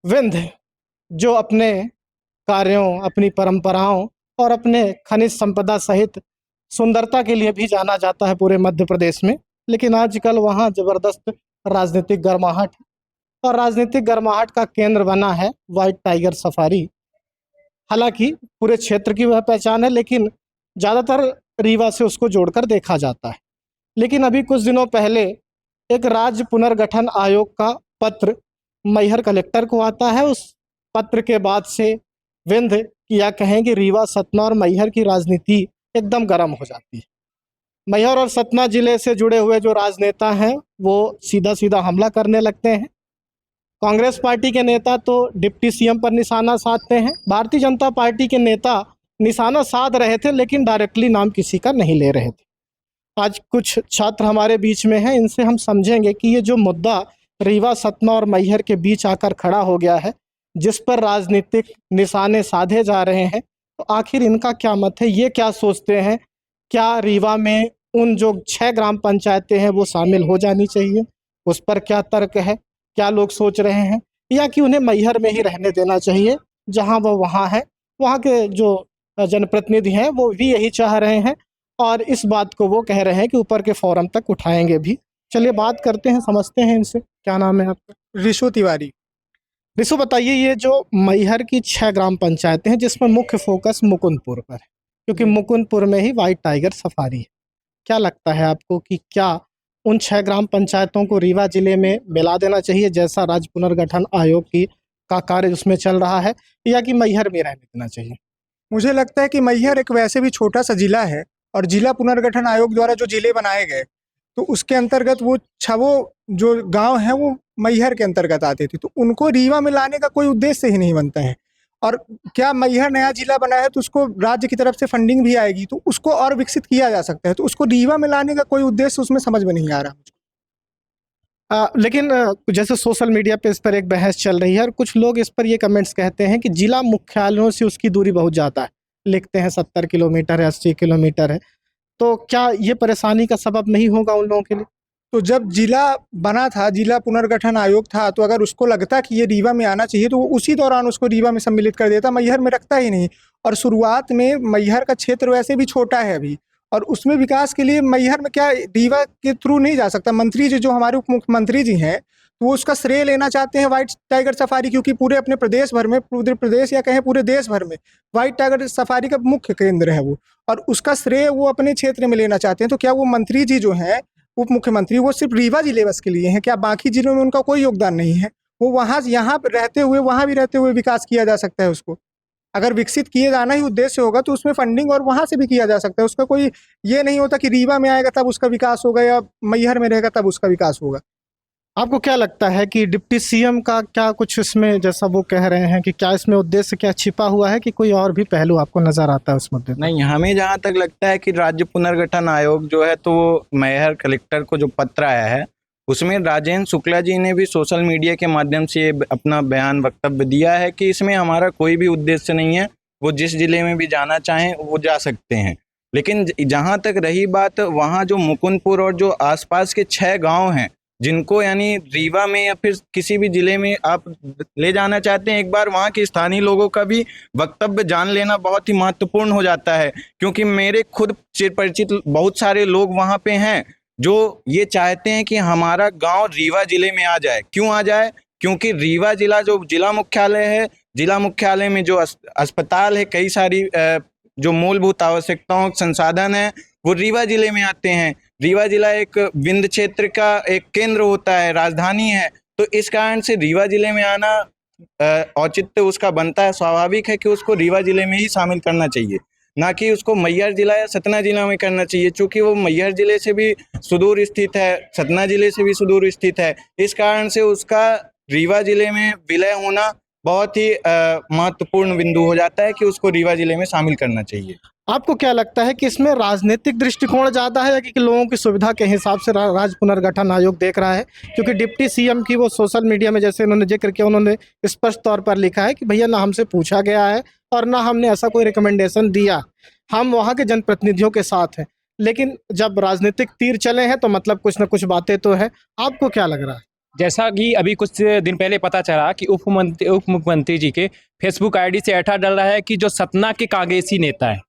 विंध्य जो अपने कार्यों, अपनी परंपराओं और अपने खनिज संपदा सहित सुंदरता के लिए भी जाना जाता है पूरे मध्य प्रदेश में। लेकिन आजकल वहाँ ज़बरदस्त राजनीतिक गर्माहट है और राजनीतिक गर्माहट का केंद्र बना है व्हाइट टाइगर सफारी। हालांकि पूरे क्षेत्र की वह पहचान है, लेकिन ज़्यादातर रीवा से उसको जोड़कर देखा जाता है। लेकिन अभी कुछ दिनों पहले एक राज्य पुनर्गठन आयोग का पत्र मैहर कलेक्टर को आता है। उस पत्र के बाद से विंध्य या कहें कि रीवा, सतना और मैहर की राजनीति एकदम गर्म हो जाती है। मैहर और सतना जिले से जुड़े हुए जो राजनेता हैं वो सीधा सीधा हमला करने लगते हैं। कांग्रेस पार्टी के नेता तो डिप्टी सीएम पर निशाना साधते हैं। भारतीय जनता पार्टी के नेता निशाना साध रहे थे, लेकिन डायरेक्टली नाम किसी का नहीं ले रहे थे। आज कुछ छात्र हमारे बीच में हैं, इनसे हम समझेंगे कि ये जो मुद्दा रीवा, सतना और मैहर के बीच आकर खड़ा हो गया है, जिस पर राजनीतिक निशाने साधे जा रहे हैं, तो आखिर इनका क्या मत है, ये क्या सोचते हैं। क्या रीवा में उन जो 6 ग्राम पंचायतें हैं वो शामिल हो जानी चाहिए, उस पर क्या तर्क है, क्या लोग सोच रहे हैं, या कि उन्हें मैहर में ही रहने देना चाहिए जहां वो वहाँ है। वहाँ के जो जनप्रतिनिधि हैं वो भी यही चाह रहे हैं और इस बात को वो कह रहे हैं कि ऊपर के फोरम तक उठाएंगे भी। चलिए बात करते हैं, समझते हैं इनसे। क्या नाम है आपका? रिशु तिवारी। रिशु, बताइए, ये जो मैहर की 6 ग्राम पंचायतें हैं जिसमें मुख्य फोकस मुकुंदपुर पर है, क्योंकि मुकुंदपुर में ही व्हाइट टाइगर सफारी है, क्या लगता है आपको कि क्या उन 6 ग्राम पंचायतों को रीवा जिले में मिला देना चाहिए जैसा राज्य पुनर्गठन आयोग की का कार्य उसमें चल रहा है, या कि मैहर में रहने देना चाहिए? मुझे लगता है कि मैहर एक वैसे भी छोटा सा जिला है और जिला पुनर्गठन आयोग द्वारा जो जिले बनाए गए तो उसके अंतर्गत वो छवो जो गांव हैं वो मैहर के अंतर्गत आते थे, तो उनको रीवा में लाने का कोई उद्देश्य ही नहीं बनता है। और क्या मैहर नया जिला बना है तो उसको राज्य की तरफ से फंडिंग भी आएगी तो उसको और विकसित किया जा सकता है, तो उसको रीवा में लाने का कोई उद्देश्य उसमें समझ में नहीं आ रहा मुझको। लेकिन जैसे सोशल मीडिया पे इस पर एक बहस चल रही है और कुछ लोग इस पर ये कमेंट्स कहते हैं कि जिला मुख्यालयों से उसकी दूरी बहुत ज़्यादा है, लिखते हैं 70 किलोमीटर है, 80 किलोमीटर है। तो क्या ये परेशानी का सबब नहीं होगा उन लोगों के लिए? तो जब जिला बना था, जिला पुनर्गठन आयोग था, तो अगर उसको लगता कि ये रीवा में आना चाहिए तो वो उसी दौरान उसको रीवा में सम्मिलित कर देता, मैहर में रखता ही नहीं। और शुरुआत में मैहर का क्षेत्र वैसे भी छोटा है अभी, और उसमें विकास के लिए मैहर में क्या रीवा के थ्रू नहीं जा सकता। मंत्री जी जो हमारे उप मुख्यमंत्री जी हैं तो वो उसका श्रेय लेना चाहते हैं व्हाइट टाइगर सफारी, क्योंकि पूरे अपने प्रदेश भर में, पूरे प्रदेश या कहें पूरे देश भर में व्हाइट टाइगर सफारी का मुख्य केंद्र है वो, और उसका श्रेय वो अपने क्षेत्र में लेना चाहते हैं। तो क्या वो मंत्री जी जो हैं, उप मुख्यमंत्री, वो सिर्फ रीवा जिले बस के लिए हैं क्या? बाकी जिलों में उनका कोई योगदान नहीं है? वो वहाँ यहाँ पर रहते हुए, वहाँ भी रहते हुए विकास किया जा सकता है उसको। अगर विकसित किए जाना ही उद्देश्य होगा तो उसमें फंडिंग और वहाँ से भी किया जा सकता है। उसका कोई ये नहीं होता कि रीवा में आएगा तब उसका विकास होगा या मैहर में रहेगा तब उसका विकास होगा। आपको क्या लगता है कि डिप्टी सीएम का क्या कुछ इसमें, जैसा वो कह रहे हैं, कि क्या इसमें उद्देश्य क्या छिपा हुआ है, कि कोई और भी पहलू आपको नजर आता है उस मुद्दे पर? नहीं, हमें जहाँ तक लगता है कि राज्य पुनर्गठन आयोग जो है तो वो मैहर कलेक्टर को जो पत्र आया है उसमें राजेंद्र शुक्ला जी ने भी सोशल मीडिया के माध्यम से अपना बयान वक्तव्य दिया है कि इसमें हमारा कोई भी उद्देश्य नहीं है, वो जिस जिले में भी जाना चाहें वो जा सकते हैं। लेकिन जहाँ तक रही बात, वहाँ जो मुकुंदपुर और जो आसपास के 6 गांव हैं जिनको यानी रीवा में या फिर किसी भी जिले में आप ले जाना चाहते हैं, एक बार वहाँ के स्थानीय लोगों का भी वक्तव्य जान लेना बहुत ही महत्वपूर्ण हो जाता है। क्योंकि मेरे खुद चिर परिचित बहुत सारे लोग वहाँ पे हैं जो ये चाहते हैं कि हमारा गांव रीवा जिले में आ जाए। क्यों आ जाए? क्योंकि रीवा जिला जो जिला मुख्यालय है, जिला मुख्यालय में जो अस्पताल है, कई सारी जो मूलभूत आवश्यकताओं संसाधन है वो रीवा जिले में आते हैं। रीवा जिला एक विंध्य क्षेत्र का एक केंद्र होता है, राजधानी है, तो इस कारण से रीवा जिले में आना औचित्य उसका बनता है। स्वाभाविक है कि उसको रीवा जिले में ही शामिल करना चाहिए, ना कि उसको मैहर जिला या सतना जिला में करना चाहिए, क्योंकि वो मैहर जिले से भी सुदूर स्थित है, सतना जिले से भी सुदूर स्थित है। इस कारण से उसका रीवा जिले में विलय होना बहुत ही महत्वपूर्ण बिंदु हो जाता है कि उसको रीवा जिले में शामिल करना चाहिए। आपको क्या लगता है कि इसमें राजनीतिक दृष्टिकोण ज़्यादा है, या कि लोगों की सुविधा के हिसाब से राज्य पुनर्गठन आयोग देख रहा है? क्योंकि डिप्टी सीएम की वो सोशल मीडिया में जैसे उन्होंने जिक्र किया, उन्होंने स्पष्ट तौर पर लिखा है कि भैया ना हमसे पूछा गया है और ना हमने ऐसा कोई रिकमेंडेशन दिया, हम वहाँ के जनप्रतिनिधियों के साथ हैं। लेकिन जब राजनीतिक तीर चले हैं तो मतलब कुछ ना कुछ बातें तो है। आपको क्या लग रहा है? जैसा कि अभी कुछ दिन पहले पता चला कि उप मुख्यमंत्री जी के फेसबुक आईडी से ऐसा डल रहा है कि जो सतना के कांग्रेसी नेता है,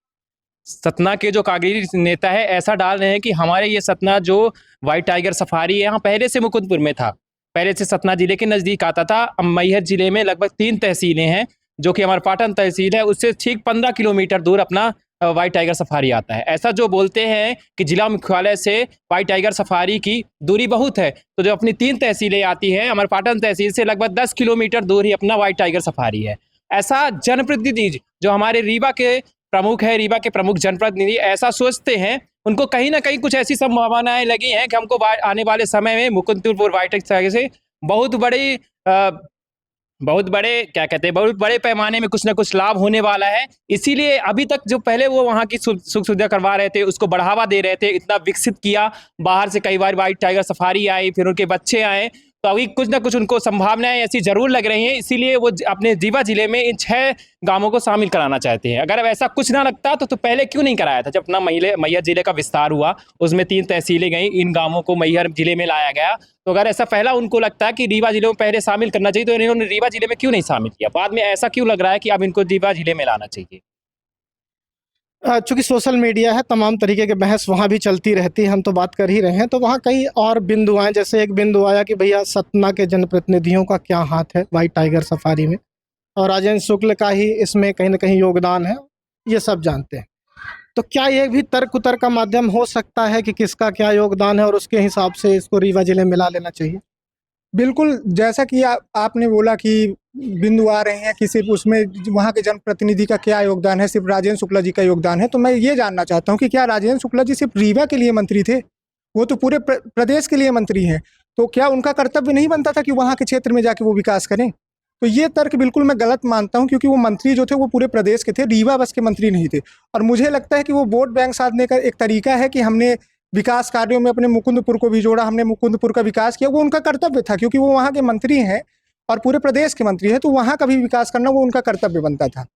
सतना के जो कांग्रेसी नेता है, ऐसा डाल रहे हैं कि हमारे ये सतना जो व्हाइट टाइगर सफारी यहाँ पहले से मुकुंदपुर में था, पहले से सतना जिले के नज़दीक आता था। अब मैहर जिले में लगभग 3 तहसीलें हैं, जो कि हमारा पाटन तहसील है, उससे ठीक 15 किलोमीटर दूर अपना व्हाइट टाइगर सफारी आता है। ऐसा जो बोलते हैं कि जिला मुख्यालय से व्हाइट टाइगर सफारी की दूरी बहुत है, तो जो अपनी 3 तहसीलें आती हैं, हमारे पाटन तहसील से लगभग 10 किलोमीटर दूर ही अपना व्हाइट टाइगर सफारी है। ऐसा जनप्रतिनिधि जो हमारे रीवा के प्रमुख है, रीवा के प्रमुख जनप्रतिनिधि ऐसा सोचते हैं, उनको कहीं ना कहीं कुछ ऐसी संभावनाएं लगी हैं कि हमको आने वाले समय में मुकुंदपुर व्हाइट टाइगर से बहुत बड़े क्या कहते हैं, बहुत बड़े पैमाने में कुछ ना कुछ लाभ होने वाला है। इसीलिए अभी तक जो पहले वो वहाँ की सुख सुविधा करवा रहे थे, उसको बढ़ावा दे रहे थे, इतना विकसित किया, बाहर से कई बार व्हाइट टाइगर सफारी आई, फिर उनके बच्चे आए, तो अभी कुछ ना कुछ उनको संभावनाएं ऐसी जरूर लग रही हैं। इसीलिए वो अपने रीवा जिले में इन 6 गांवों को शामिल कराना चाहते हैं। अगर ऐसा कुछ ना लगता तो पहले क्यों नहीं कराया था? जब अपना मैहर जिले का विस्तार हुआ, उसमें 3 तहसीलें गई, इन गांवों को मैहर जिले में लाया गया, तो अगर ऐसा पहला उनको लगता है कि रीवा जिले में पहले शामिल करना चाहिए, तो इन्होंने रीवा जिले में क्यों नहीं शामिल किया? बाद में ऐसा क्यों लग रहा है कि अब इनको रीवा जिले में लाना चाहिए? चूंकि सोशल मीडिया है, तमाम तरीके के बहस वहाँ भी चलती रहती है, हम तो बात कर ही रहे हैं, तो वहाँ कई और बिंदु आए। जैसे एक बिंदु आया कि भैया सतना के जनप्रतिनिधियों का क्या हाथ है व्हाइट टाइगर सफारी में, और राजेंद्र शुक्ल का ही इसमें कहीं ना कहीं योगदान है, ये सब जानते हैं। तो क्या ये भी तर्क उतर का माध्यम हो सकता है कि किसका क्या योगदान है और उसके हिसाब से इसको रीवा जिले में मिला लेना चाहिए? बिल्कुल, जैसा कि आपने बोला कि बिंदु आ रहे हैं कि सिर्फ उसमें वहाँ के जनप्रतिनिधि का क्या योगदान है, सिर्फ राजेंद्र शुक्ला जी का योगदान है, तो मैं ये जानना चाहता हूँ कि क्या राजेंद्र शुक्ला जी सिर्फ रीवा के लिए मंत्री थे? वो तो पूरे प्रदेश के लिए मंत्री हैं, तो क्या उनका कर्तव्य नहीं बनता था कि वहाँ के क्षेत्र में जाके वो विकास करें? तो ये तर्क बिल्कुल मैं गलत मानता हूँ, क्योंकि वो मंत्री जो थे वो पूरे प्रदेश के थे, रीवा बस के मंत्री नहीं थे। और मुझे लगता है कि वो वोट बैंक साधने का एक तरीका है कि हमने विकास कार्यों में अपने मुकुंदपुर को भी जोड़ा, हमने मुकुंदपुर का विकास किया। वो उनका कर्तव्य था, क्योंकि वो वहाँ के मंत्री हैं और पूरे प्रदेश के मंत्री हैं, तो वहाँ का भी विकास करना वो उनका कर्तव्य बनता था।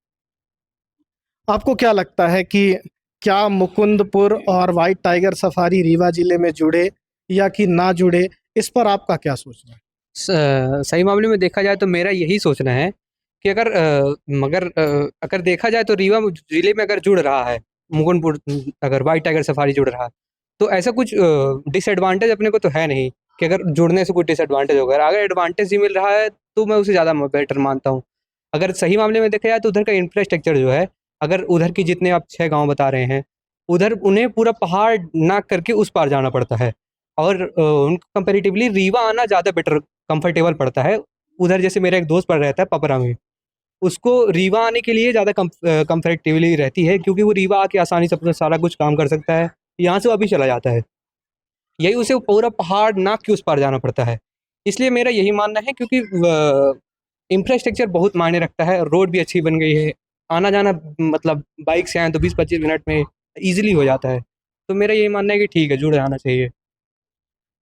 आपको क्या लगता है कि क्या मुकुंदपुर और व्हाइट टाइगर सफारी रीवा जिले में जुड़े या कि ना जुड़े, इस पर आपका क्या सोचना है? सही मामले में देखा जाए तो मेरा यही सोचना है कि अगर देखा जाए तो रीवा जिले में अगर जुड़ रहा है मुकुंदपुर, अगर व्हाइट टाइगर सफारी जुड़ रहा है, तो ऐसा कुछ डिसएडवांटेज अपने को तो है नहीं कि अगर जुड़ने से कुछ डिसएडवांटेज होगा। अगर एडवांटेज ही मिल रहा है तो मैं उसे ज़्यादा बेटर मानता हूँ। अगर सही मामले में देखा जाए तो उधर का इंफ्रास्ट्रक्चर जो है, अगर उधर की जितने आप 6 गाँव बता रहे हैं, उधर उन्हें पूरा पहाड़ नाक करके उस पार जाना पड़ता है, और उनको कंपेरेटिवली रीवा आना ज़्यादा बेटर कंफर्टेबल पड़ता है। उधर जैसे मेरा एक दोस्त पढ़ रहता है पपरा में, उसको रीवा आने के लिए ज़्यादा कंफर्टेबली रहती है, क्योंकि वो रीवा आके आसानी से अपना सारा कुछ काम कर सकता है, यहाँ से वो अभी चला जाता है। यही उसे पूरा पहाड़ नाक के उस पार जाना पड़ता है। इसलिए मेरा यही मानना है, क्योंकि इंफ्रास्ट्रक्चर बहुत मायने रखता है, रोड भी अच्छी बन गई है, आना जाना मतलब बाइक से आए तो 20-25 मिनट में ईजिली हो जाता है। तो मेरा यही मानना है कि ठीक है, जुड़ जाना चाहिए।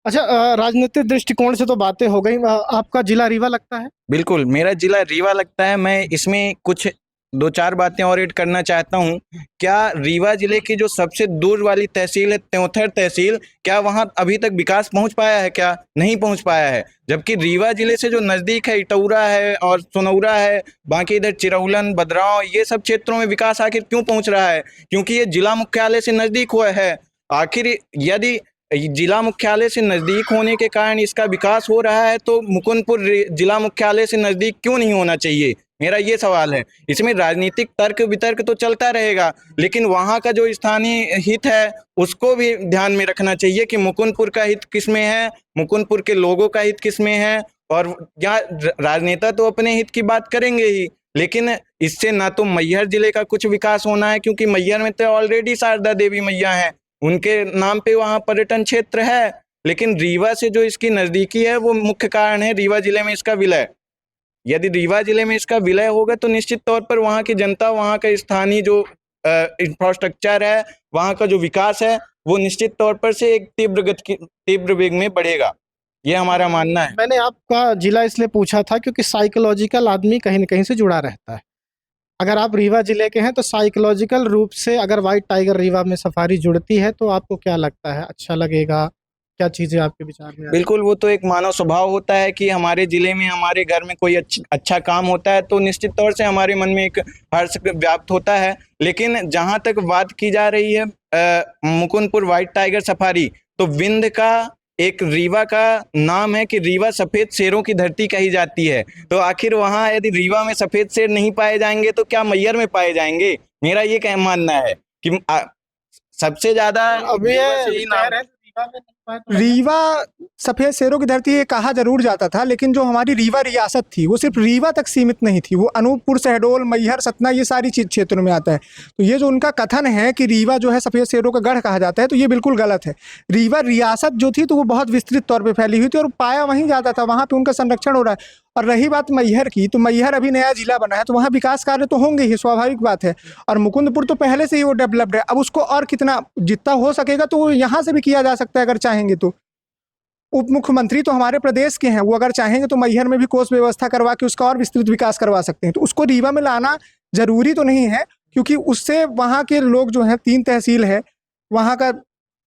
अच्छा, राजनीतिक दृष्टिकोण से तो बातें हो गई, आपका जिला रीवा लगता है? बिल्कुल, मेरा जिला रीवा लगता है। मैं इसमें कुछ 2-4 बातें और ऐड करना चाहता हूँ। क्या रीवा जिले की जो सबसे दूर वाली तहसील है, त्योंथर तहसील, क्या वहाँ अभी तक विकास पहुँच पाया है? क्या नहीं पहुँच पाया है? जबकि रीवा जिले से जो नज़दीक है, इटौरा है और सोनौरा है, बाकी इधर चिरौलन, बदराव, ये सब क्षेत्रों में विकास आखिर क्यों पहुँच रहा है? क्योंकि ये जिला मुख्यालय से नज़दीक हुआ है। आखिर यदि जिला मुख्यालय से नज़दीक होने के कारण इसका विकास हो रहा है, तो मुकुंदपुर जिला मुख्यालय से नज़दीक क्यों नहीं होना चाहिए? मेरा ये सवाल है। इसमें राजनीतिक तर्क वितर्क तो चलता रहेगा, लेकिन वहाँ का जो स्थानीय हित है उसको भी ध्यान में रखना चाहिए कि मुकुंदपुर का हित किसमें है, मुकुंदपुर के लोगों का हित किसमें है। और यहाँ राजनेता तो अपने हित की बात करेंगे ही, लेकिन इससे ना तो मैहर जिले का कुछ विकास होना है, क्योंकि मैहर में तो ऑलरेडी शारदा देवी मैया हैं, उनके नाम पे वहाँ पर्यटन क्षेत्र है। लेकिन रीवा से जो इसकी नज़दीकी है वो मुख्य कारण है रीवा जिले में इसका विलय। यदि रीवा जिले में इसका विलय होगा तो निश्चित तौर पर वहाँ की जनता, वहाँ का स्थानीय जो इंफ्रास्ट्रक्चर है, वहाँ का जो विकास है, वो निश्चित तौर पर से एक तीव्र वेग में बढ़ेगा। ये हमारा मानना है। मैंने आपका जिला इसलिए पूछा था क्योंकि साइकोलॉजिकल आदमी कहीं न कहीं से जुड़ा रहता है। अगर आप रीवा जिले के हैं तो साइकोलॉजिकल रूप से अगर व्हाइट टाइगर रीवा में सफारी जुड़ती है तो आपको क्या लगता है, अच्छा लगेगा, क्या चीज़ें आपके विचार में आ रही बिल्कुल, वो तो एक मानव स्वभाव होता है कि हमारे जिले में, हमारे घर में कोई अच्छा काम होता है तो निश्चित तौर से हमारे मन में एक हर्ष व्याप्त होता है। लेकिन जहाँ तक बात की जा रही है मुकुंदपुर व्हाइट टाइगर सफारी, तो विंध्य का एक रीवा का नाम है कि रीवा सफेद शेरों की धरती कही जाती है। तो आखिर वहाँ यदि रीवा में सफेद शेर नहीं पाए जाएंगे तो क्या मैहर में पाए जाएंगे? मेरा ये कह मानना है कि सबसे ज्यादा अभी रीवा ये से ही कह नाम रहे हैं कि रीवा में नहीं पाए तो रीवा सफेद शेरों की धरती ये कहा जरूर जाता था, लेकिन जो हमारी रीवा रियासत थी वो सिर्फ रीवा तक सीमित नहीं थी, वो अनूपपुर, शहडोल, मैहर, सतना ये सारी चीज क्षेत्रों में आता है। तो ये जो उनका कथन है कि रीवा जो है सफेद शेरों का गढ़ कहा जाता है, तो ये बिल्कुल गलत है। रीवा रियासत जो थी तो वो बहुत विस्तृत तौर पर फैली हुई थी और पाया वहीं जाता था, वहाँ पे उनका संरक्षण हो रहा है। और रही बात मैहर की, तो मैहर अभी नया जिला बना है तो वहाँ विकास कार्य तो होंगे ही, स्वाभाविक बात है। और मुकुंदपुर तो पहले से ही वो डेवलप्ड है, अब उसको और कितना जितना हो सकेगा तो वो यहाँ से भी किया जा सकता है अगर चाहेंगे तो। उप मुख्यमंत्री तो हमारे प्रदेश के हैं, वो अगर चाहेंगे तो मैहर में भी कोष व्यवस्था करवा के उसका और विस्तृत विकास करवा सकते हैं। तो उसको रीवा में लाना जरूरी तो नहीं है, क्योंकि उससे वहाँ के लोग जो हैं, 3 तहसील है, वहाँ का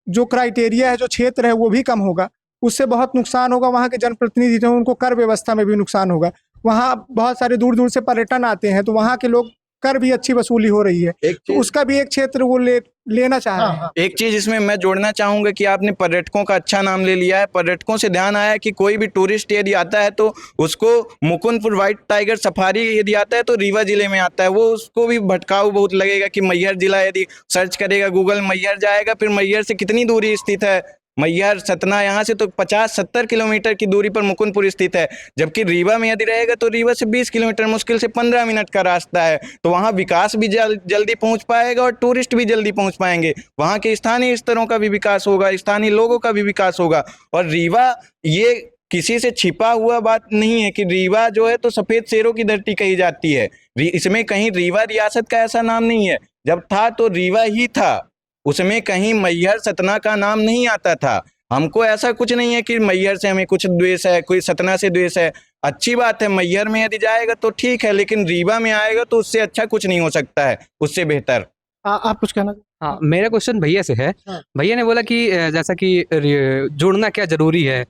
जो क्राइटेरिया है, जो क्षेत्र है वो भी कम होगा, उससे बहुत नुकसान होगा। वहाँ के जनप्रतिनिधि जो हैं उनको कर व्यवस्था में भी नुकसान होगा। वहाँ बहुत सारे दूर दूर से पर्यटन आते हैं, तो वहाँ के लोग कर भी अच्छी वसूली हो रही है, तो उसका भी एक क्षेत्र वो लेना चाह रहे हैं। एक चीज इसमें मैं जोड़ना चाहूंगा कि आपने पर्यटकों का अच्छा नाम ले लिया है। पर्यटकों से ध्यान आया कि कोई भी टूरिस्ट यदि आता है तो उसको मुकुंदपुर व्हाइट टाइगर सफारी यदि आता है तो रीवा जिले में आता है, वो उसको भी भटकाऊ बहुत लगेगा कि मैहर जिला यदि सर्च करेगा गूगल, मैहर जाएगा, फिर मैहर से कितनी दूरी स्थित है मैहर, सतना, यहाँ से तो 50-70 किलोमीटर की दूरी पर मुकुंदपुर स्थित है। जबकि रीवा में यदि रहेगा तो रीवा से 20 किलोमीटर, मुश्किल से 15 मिनट का रास्ता है। तो वहाँ विकास भी जल्दी पहुँच पाएगा और टूरिस्ट भी जल्दी पहुँच पाएंगे। वहाँ के स्थानीय स्तरों का भी विकास होगा, स्थानीय लोगों का भी विकास होगा। और रीवा ये किसी से छिपा हुआ बात नहीं है कि रीवा जो है तो सफेद शेरों की धरती कही जाती है। इसमें कहीं रीवा रियासत का ऐसा नाम नहीं है, जब था तो रीवा ही था, उसमें कहीं मैहर, सतना का नाम नहीं आता था। हमको ऐसा कुछ नहीं है कि मैहर से हमें कुछ द्वेष है, कोई सतना से द्वेष है। अच्छी बात है, मैहर में यदि जाएगा तो ठीक है, लेकिन रीवा में आएगा तो उससे अच्छा कुछ नहीं हो सकता है, उससे बेहतर। आप कुछ कहना? हाँ, मेरा क्वेश्चन भैया से है। हाँ। भैया ने बोला कि जैसा कि जुड़ना क्या जरूरी है,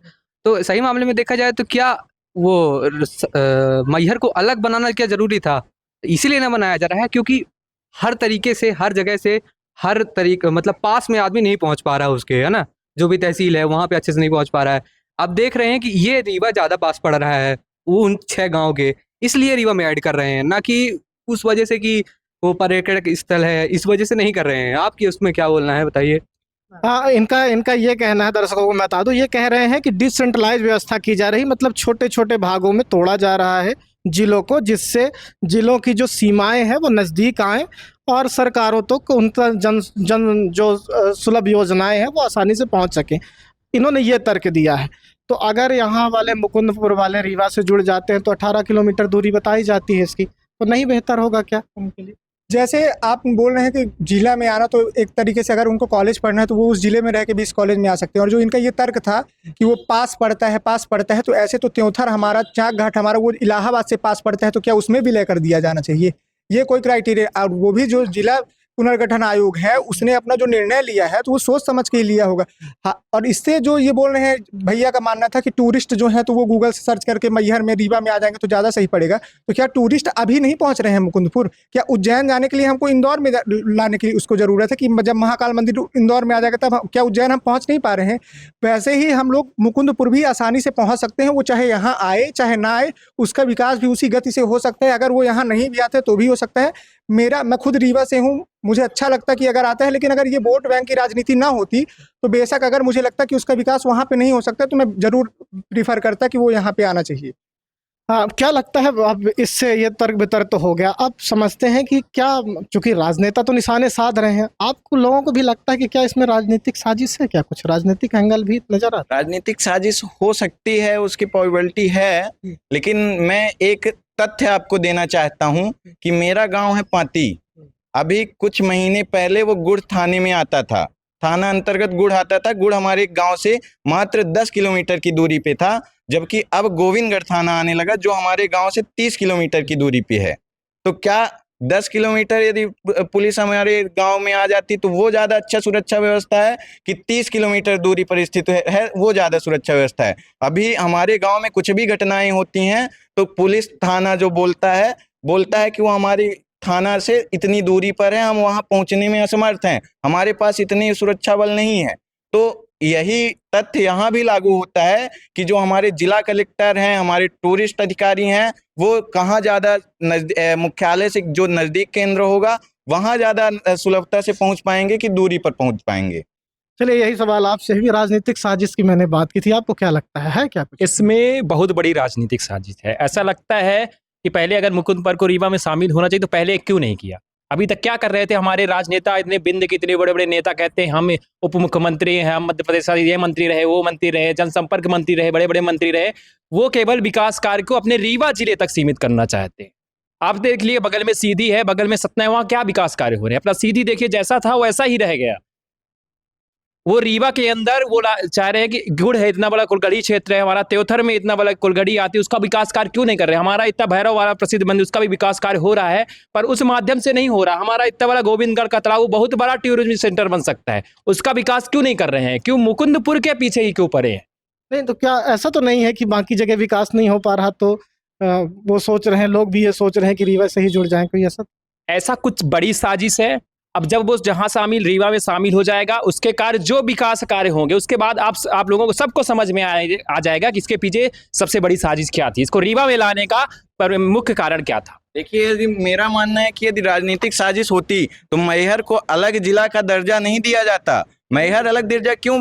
तो सही मामले में देखा जाए तो क्या वो मैहर को अलग बनाना क्या जरूरी था? इसीलिए ना बनाया जा रहा है क्योंकि हर तरीके से, हर जगह से, हर तरीके मतलब पास में आदमी नहीं पहुंच पा रहा है उसके, है ना, जो भी तहसील है वहाँ पे अच्छे से नहीं पहुंच पा रहा है। अब देख रहे हैं कि ये रीवा ज़्यादा पास पड़ रहा है वो उन 6 गाँव के, इसलिए रीवा में ऐड कर रहे हैं, ना कि उस वजह से कि वो पर्यटक स्थल है, इस वजह से नहीं कर रहे हैं। आपकी उसमें क्या बोलना है, बताइए। हाँ, इनका ये कहना है, दर्शकों को मैं बता दूं, ये कह रहे हैं कि डिसेंट्रलाइज व्यवस्था की जा रही, मतलब छोटे छोटे भागों में तोड़ा जा रहा है जिलों को, जिससे जिलों की जो सीमाएं हैं वो नज़दीक आएँ और सरकारों तक तो उनका जन जो सुलभ योजनाएं हैं वो आसानी से पहुंच सकें। इन्होंने ये तर्क दिया है। तो अगर यहाँ वाले मुकुंदपुर वाले रीवा से जुड़ जाते हैं तो 18 किलोमीटर दूरी बताई जाती है इसकी, तो नहीं बेहतर होगा क्या उनके लिए? जैसे आप बोल रहे हैं कि जिला में आना, तो एक तरीके से अगर उनको कॉलेज पढ़ना है तो वो उस जिले में रह के भी इस कॉलेज में आ सकते हैं। और जो इनका ये तर्क था कि वो पास पड़ता है, तो ऐसे तो त्योंथर हमारा, चाक घाट हमारा वो इलाहाबाद से पास पड़ता है, तो क्या उसमें भी लेकर दिया जाना चाहिए? ये कोई क्राइटेरिया, और वो भी जो जिला पुनर्गठन आयोग है उसने अपना जो निर्णय लिया है तो वो सोच समझ के लिया होगा। हाँ, और इससे जो ये बोल रहे हैं, भैया का मानना था कि टूरिस्ट जो है तो वो गूगल से सर्च करके मैहर में, रीवा में आ जाएंगे तो ज़्यादा सही पड़ेगा। तो क्या टूरिस्ट अभी नहीं पहुंच रहे हैं मुकुंदपुर? क्या उज्जैन जाने के लिए हमको इंदौर में लाने के लिए उसको ज़रूरत है कि जब महाकाल मंदिर इंदौर में आ जाएगा तब क्या उज्जैन हम पहुँच नहीं पा रहे हैं? वैसे ही हम लोग मुकुंदपुर भी आसानी से पहुँच सकते हैं, वो चाहे यहाँ आए चाहे ना आए, उसका विकास भी उसी गति से हो सकता है। अगर वो यहाँ नहीं भी आते तो भी हो सकता है। मैं खुद रीवा से हूँ, मुझे अच्छा लगता कि अगर आता है, लेकिन अगर ये वोट बैंक की राजनीति ना होती तो बेशक अगर मुझे लगता कि उसका विकास वहाँ पे नहीं हो सकता तो मैं जरूर प्रीफर करता कि वो यहाँ पे आना चाहिए। हाँ, क्या लगता है? अब इससे ये तर्क वितर्क तो हो गया, अब समझते हैं कि क्या, चूंकि राजनेता तो निशाने साध रहे हैं, आपको लोगों को भी लगता है कि क्या इसमें राजनीतिक साजिश है? क्या कुछ राजनीतिक एंगल भी नजर आता है? राजनीतिक साजिश हो सकती है, उसकी पॉसिबिलिटी है, लेकिन मैं एक तथ्य आपको देना चाहता हूं कि मेरा गांव है पाती। अभी कुछ महीने पहले वो गुड़ थाने में आता था, थाना अंतर्गत गुड़ आता था। गुड़ हमारे गांव से मात्र 10 किलोमीटर की दूरी पे था, जबकि अब गोविंदगढ़ थाना आने लगा जो हमारे गांव से 30 किलोमीटर की दूरी पे है। तो क्या 10 किलोमीटर यदि पुलिस हमारे गांव में आ जाती तो वो ज़्यादा अच्छा सुरक्षा व्यवस्था है कि 30 किलोमीटर दूरी पर स्थित है वो ज़्यादा सुरक्षा व्यवस्था है। अभी हमारे गांव में कुछ भी घटनाएं होती हैं तो पुलिस थाना जो बोलता है कि वो हमारी थाना से इतनी दूरी पर है, हम वहाँ पहुँचने में असमर्थ हैं, हमारे पास इतनी सुरक्षा बल नहीं है। तो यही तथ्य यहाँ भी लागू होता है कि जो हमारे जिला कलेक्टर हैं, हमारे टूरिस्ट अधिकारी हैं, वो कहाँ ज़्यादा मुख्यालय से जो नज़दीक केंद्र होगा वहाँ ज़्यादा सुलभता से पहुँच पाएंगे कि दूरी पर पहुँच पाएंगे। चलिए यही सवाल आपसे भी, राजनीतिक साजिश की मैंने बात की थी, आपको क्या लगता है क्या कुछ? इसमें बहुत बड़ी राजनीतिक साजिश है। ऐसा लगता है कि पहले अगर मुकुंदपुर को रीवा में शामिल होना चाहिए तो पहले क्यों नहीं किया? अभी तक क्या कर रहे थे हमारे राजनेता, इतने बिंद के इतने बड़े बड़े नेता कहते हैं हम उप मुख्यमंत्री हैं, हम मध्य प्रदेश ये मंत्री रहे, वो मंत्री रहे, जनसंपर्क मंत्री रहे, बड़े बड़े मंत्री रहे, वो केवल विकास कार्य को अपने रीवा जिले तक सीमित करना चाहते हैं। आप देख लिए बगल में सीधी है, बगल में सतना है, वहाँ क्या विकास कार्य हो रहे हैं? अपना सीधी देखिए, जैसा था वैसा ही रह गया। वो रीवा के अंदर वो चाह रहे हैं कि गुड़ है, इतना बड़ा कुलगढ़ी क्षेत्र है हमारा, त्योथर में इतना बड़ा कुलगढ़ी आती है, उसका विकास कार्य क्यों नहीं कर रहे? हमारा इतना भैरव वाला प्रसिद्ध मंदिर, उसका भी विकास कार्य हो रहा है, पर उस माध्यम से नहीं हो रहा। हमारा इतना बड़ा गोविंदगढ़ का तालाब बहुत बड़ा टूरिज्म सेंटर बन सकता है, उसका विकास क्यों नहीं कर रहे हैं? क्यों मुकुंदपुर के पीछे ही क्यों पड़े हैं? नहीं तो क्या ऐसा तो नहीं है कि बाकी जगह विकास नहीं हो पा रहा तो वो सोच रहे हैं, लोग भी ये सोच रहे हैं कि रीवा से ही जुड़ जाएं, कोई ऐसा कुछ बड़ी साजिश है। अब जब वो जहां शामिल रीवा में शामिल हो जाएगा, उसके कार्य जो विकास कार्य होंगे उसके बाद आप लोगों को सबको समझ में आ जाएगा कि इसके पीछे सबसे बड़ी साजिश क्या थी, इसको रीवा में लाने का मुख्य कारण क्या था। देखिए, यदि मेरा मानना है कि यदि राजनीतिक साजिश होती तो मैहर को अलग जिला का दर्जा नहीं दिया जाता। मैहर अलग दर्जा क्यों,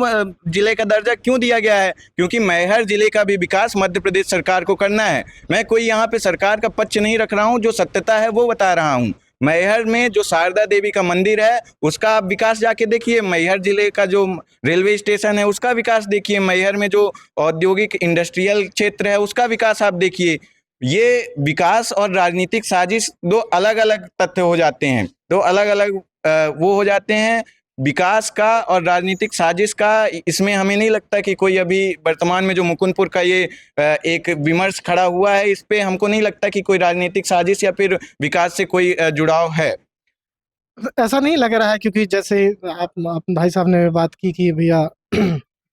जिले का दर्जा क्यों दिया गया है? क्योंकि मैहर जिले का भी विकास मध्य प्रदेश सरकार को करना है। मैं कोई यहाँ पे सरकार का पक्ष नहीं रख रहा हूँ, जो सत्यता है वो बता रहा हूँ। मैहर में जो शारदा देवी का मंदिर है उसका आप विकास जाके देखिए, मैहर जिले का जो रेलवे स्टेशन है उसका विकास देखिए, मैहर में जो औद्योगिक इंडस्ट्रियल क्षेत्र है उसका विकास आप देखिए। ये विकास और राजनीतिक साजिश दो अलग अलग तथ्य हो जाते हैं, दो अलग अलग वो हो जाते हैं। विकास का और राजनीतिक साजिश का इसमें हमें नहीं लगता कि कोई अभी वर्तमान में जो मुकुंदपुर का ये एक विमर्श खड़ा हुआ है, इस पे हमको नहीं लगता कि कोई राजनीतिक साजिश या फिर विकास से कोई जुड़ाव है। ऐसा नहीं लग रहा है, क्योंकि जैसे आप भाई साहब ने बात की कि भैया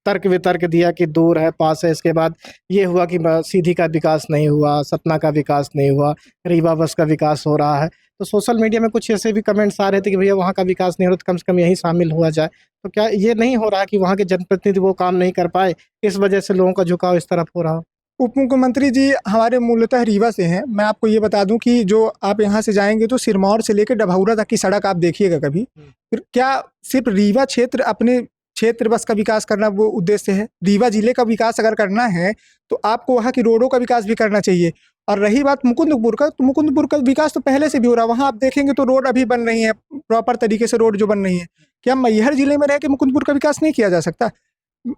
तर्क वितर्क दिया कि दूर है, पास है, इसके बाद ये हुआ कि सीधी का विकास नहीं हुआ, सतना का विकास नहीं हुआ, रीवा बस का विकास हो रहा है। तो सोशल मीडिया में कुछ ऐसे भी कमेंट्स आ रहे थे कि भैया वहाँ का विकास नहीं हो रहा तो कम से कम यही शामिल हुआ जाए। तो क्या ये नहीं हो रहा कि वहाँ के जनप्रतिनिधि वो काम नहीं कर पाए, इस वजह से लोगों का झुकाव इस तरफ हो रहा? उप मुख्यमंत्री जी हमारे मूलतः रीवा से हैं। मैं आपको ये बता दूं कि जो आप यहाँ से जाएंगे तो सिरमौर से लेकर डभौरा तक की सड़क आप देखिएगा कभी। फिर क्या सिर्फ रीवा क्षेत्र, अपने क्षेत्र बस का विकास करना वो उद्देश्य है? रीवा जिले का विकास अगर करना है तो आपको वहाँ की रोडों का विकास भी करना चाहिए। और रही बात मुकुंदपुर का, तो मुकुंदपुर का विकास तो पहले से भी हो रहा है। वहाँ आप देखेंगे तो रोड अभी बन रही है, प्रॉपर तरीके से रोड जो बन रही है। क्या मैहर जिले में रह के मुकुंदपुर का विकास नहीं किया जा सकता?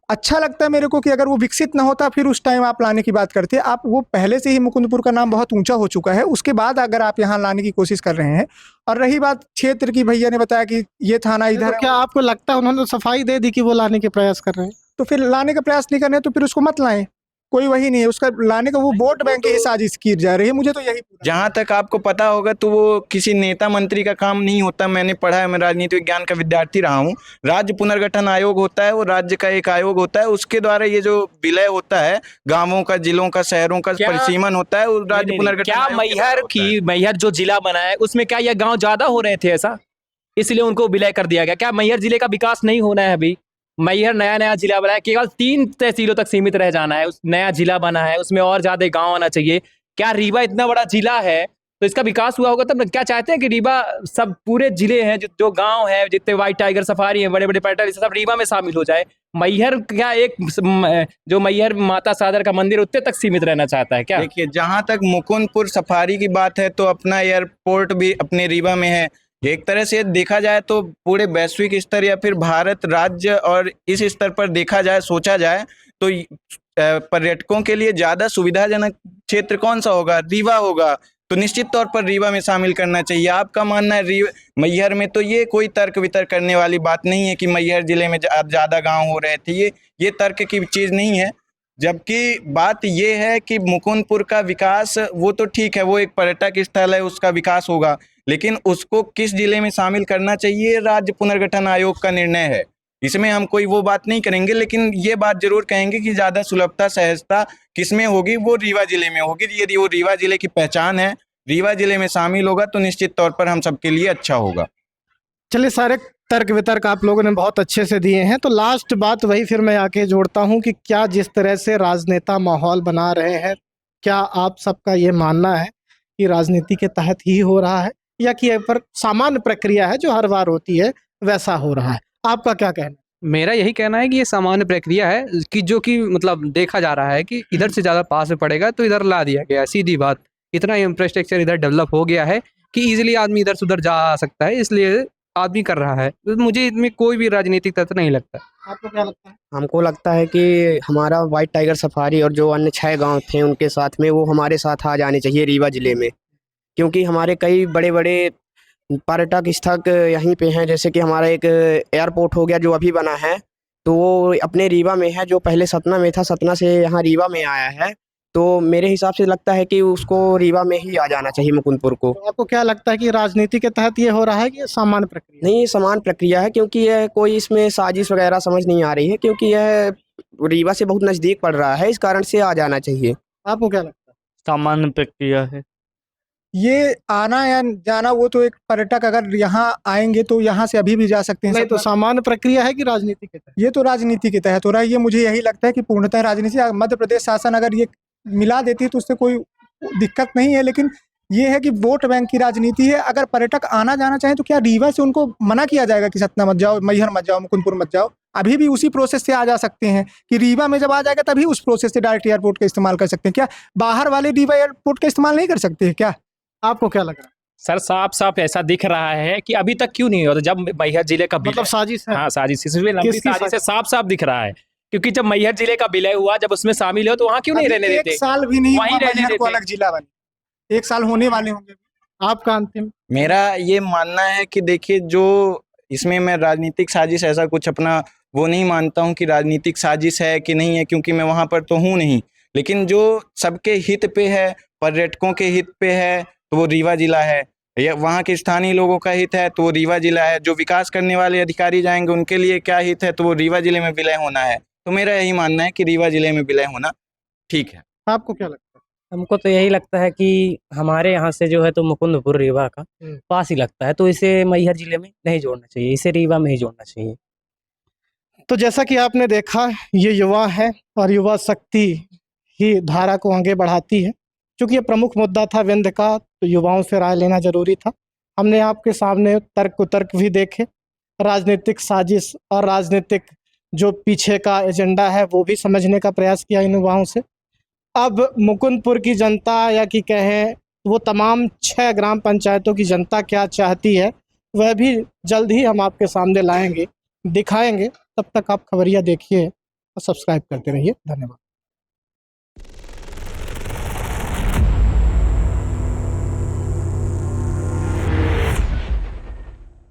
अच्छा लगता है मेरे को कि अगर वो विकसित ना होता फिर उस टाइम आप लाने की बात करते। आप वो पहले से ही मुकुंदपुर का नाम बहुत ऊंचा हो चुका है, उसके बाद अगर आप यहाँ लाने की कोशिश कर रहे हैं। और रही बात क्षेत्र की, भैया ने बताया कि ये थाना इधर, तो क्या आपको लगता है उन्होंने सफाई दे दी कि वो लाने के प्रयास कर रहे हैं? तो फिर लाने का प्रयास नहीं करने तो फिर उसको मत लाएं। कोई वही नहीं है उसका लाने का, वो वोट बैंक की साजिश की जा रही है। मुझे तो यही, जहाँ तक आपको पता होगा तो वो किसी नेता मंत्री का काम नहीं होता। मैंने पढ़ा है, मैं राजनीति विज्ञान का विद्यार्थी रहा हूँ। राज्य पुनर्गठन आयोग होता है, वो राज्य का एक आयोग होता है, उसके द्वारा ये जो विलय होता है गांवों का, जिलों का, शहरों का परिसीमन होता है, वो राज्य पुनर्गठन क्या मैहर जो जिला बना है उसमें क्या यह गाँव ज्यादा हो रहे थे ऐसा, इसलिए उनको विलय कर दिया गया? क्या मैहर जिले का विकास नहीं होना है? अभी मैहर नया जिला बना है, केवल 3 तहसीलों तक सीमित रह जाना है, उस नया जिला बना है, उसमें और ज्यादा गांव आना चाहिए। क्या रीवा इतना बड़ा जिला है तो इसका विकास हुआ होगा तब? क्या चाहते हैं कि रीवा सब पूरे जिले हैं, जो गांव है, जितने व्हाइट टाइगर सफारी है, बड़े बड़े पर्यटन सब रीवा में शामिल हो जाए? मैहर क्या एक जो मैहर माता सादर का मंदिर उतने तक सीमित रहना चाहता है क्या? देखिए, जहाँ तक मुकुंदपुर सफारी की बात है तो अपना एयरपोर्ट भी अपने रीवा में है। एक तरह से देखा जाए तो पूरे वैश्विक स्तर या फिर भारत राज्य और इस स्तर पर देखा जाए, सोचा जाए तो पर्यटकों के लिए ज़्यादा सुविधाजनक क्षेत्र कौन सा होगा? रीवा होगा। तो निश्चित तौर पर रीवा में शामिल करना चाहिए। आपका मानना है मैहर में, तो ये कोई तर्क वितर्क करने वाली बात नहीं है कि मैहर जिले में ज़्यादा गांव हो रहे थे। ये तर्क की चीज़ नहीं है। जबकि बात ये है कि मुकुंदपुर का विकास वो तो ठीक है, वो एक पर्यटक स्थल है, उसका विकास होगा, लेकिन उसको किस जिले में शामिल करना चाहिए राज्य पुनर्गठन आयोग का निर्णय है। इसमें हम कोई वो बात नहीं करेंगे, लेकिन ये बात जरूर कहेंगे कि ज़्यादा सुलभता सहजता किसमें होगी, वो रीवा जिले में होगी। यदि वो रीवा जिले की पहचान है, रीवा जिले में शामिल होगा तो निश्चित तौर पर हम सबके लिए अच्छा होगा। चलिए, सारे तर्क वितर्क आप लोगों ने बहुत अच्छे से दिए हैं, तो लास्ट बात वही फिर मैं आके जोड़ता हूं कि क्या जिस तरह से राजनेता माहौल बना रहे हैं, क्या आप सबका ये मानना है कि राजनीति के तहत ही हो रहा है, या कि ये पर सामान्य प्रक्रिया है जो हर बार होती है वैसा हो रहा है? आपका क्या कहना है? मेरा यही कहना है कि ये सामान्य प्रक्रिया है कि जो कि मतलब देखा जा रहा है कि इधर से ज़्यादा पास में पड़ेगा तो इधर ला दिया गया है, सीधी बात। इतना इंफ्रास्ट्रक्चर इधर डेवलप हो गया है कि ईजिली आदमी इधर से उधर जा आ सकता है, इसलिए आदमी कर रहा है। तो मुझे इसमें कोई भी राजनीतिक तत्व नहीं लगता। आपको क्या लगता है? हमको लगता है कि हमारा वाइट टाइगर सफारी और जो अन्य 6 गांव थे उनके साथ में वो हमारे साथ आ जाने चाहिए रीवा ज़िले में, क्योंकि हमारे कई बड़े बड़े पर्यटक स्थल यहीं पे हैं। जैसे कि हमारा एक एयरपोर्ट हो गया जो अभी बना है, तो वो अपने रीवा में है, जो पहले सतना में था, सतना से यहाँ रीवा में आया है। तो मेरे हिसाब से लगता है कि उसको रीवा में ही आ जाना चाहिए मुकुंदपुर को। तो आपको क्या लगता है कि राजनीति के तहत ये हो रहा है कि ये सामान्य प्रक्रिया? नहीं, ये समान प्रक्रिया है, क्योंकि यह कोई इसमें साजिश वगैरह समझ नहीं आ रही है, क्योंकि यह रीवा से बहुत नज़दीक पड़ रहा है, इस कारण से आ जाना चाहिए। आपको क्या लगता है? सामान्य प्रक्रिया है। ये आना या जाना वो तो एक पर्यटक अगर यहाँ आएंगे तो यहाँ से अभी भी जा सकते हैं। नहीं, तो सामान्य प्रक्रिया है कि राजनीति के तहत? ये तो राजनीति के तहत हो रहा है। ये मुझे यही लगता है कि पूर्णतः राजनीति। मध्य प्रदेश शासन अगर ये मिला देती है तो उससे कोई दिक्कत नहीं है, लेकिन ये है कि वोट बैंक की राजनीति है। अगर पर्यटक आना जाना चाहें तो क्या रीवा से उनको मना किया जाएगा कि सतना मत जाओ, मैहर मत जाओ, मुकुंदपुर मत जाओ? अभी भी उसी प्रोसेस से आ जा सकते हैं कि रीवा में जब आ जाएगा तभी उस प्रोसेस से डायरेक्ट एयरपोर्ट का इस्तेमाल कर सकते हैं। क्या बाहर वाले रीवा एयरपोर्ट का इस्तेमाल नहीं कर सकते हैं क्या? आपको क्या लग रहा है? सर साफ साफ ऐसा दिख रहा है कि अभी तक क्यों नहीं होता। जब मैहर जिले का मतलब साजिश है? हाँ, साजिश, इसमें लंबी किसकी साजिश है, साफ साफ दिख रहा है। क्योंकि जब मैहर जिले का विलय हुआ, जब उसमें शामिल हो तो वहाँ क्यों नहीं अभी रहने एक देते? साल भी नहीं वहीं हुआ रहने मैहर को देते। अलग जिला बने, 1 साल होने वाले होंगे। आपका अंतिम? मेरा ये मानना है कि देखिए, जो इसमें मैं राजनीतिक साजिश ऐसा कुछ अपना वो नहीं मानता हूँ कि राजनीतिक साजिश है कि नहीं है, क्योंकि मैं वहाँ पर तो हूँ नहीं। लेकिन जो सबके हित पे है, पर्यटकों के हित पे है, तो वो रीवा जिला है। या वहाँ के स्थानीय लोगों का हित है तो वो रीवा जिला है। जो विकास करने वाले अधिकारी जाएंगे उनके लिए क्या हित है, तो वो रीवा जिले में विलय होना है। तो मेरा यही मानना है कि रीवा जिले में विलय होना ठीक है। आपको क्या लगता है? हमको तो यही लगता है कि हमारे यहाँ से जो है तो मुकुंदपुर रीवा का पास ही लगता है, तो इसे मैहर जिले में नहीं जोड़ना चाहिए, इसे रीवा में ही जोड़ना चाहिए। तो जैसा कि आपने देखा, ये युवा है और युवा शक्ति ही धारा को आगे बढ़ाती है। क्योंकि ये प्रमुख मुद्दा था विंध्य का, तो युवाओं से राय लेना जरूरी था। हमने आपके सामने तर्क कुतर्क भी देखे, राजनीतिक साजिश और राजनीतिक जो पीछे का एजेंडा है वो भी समझने का प्रयास किया इन युवाओं से। अब मुकुंदपुर की जनता, या कि कहें वो तमाम 6 ग्राम पंचायतों की जनता क्या चाहती है, वह भी जल्द ही हम आपके सामने लाएंगे, दिखाएंगे। तब तक आप खबरिया देखिए और सब्सक्राइब करते रहिए। धन्यवाद।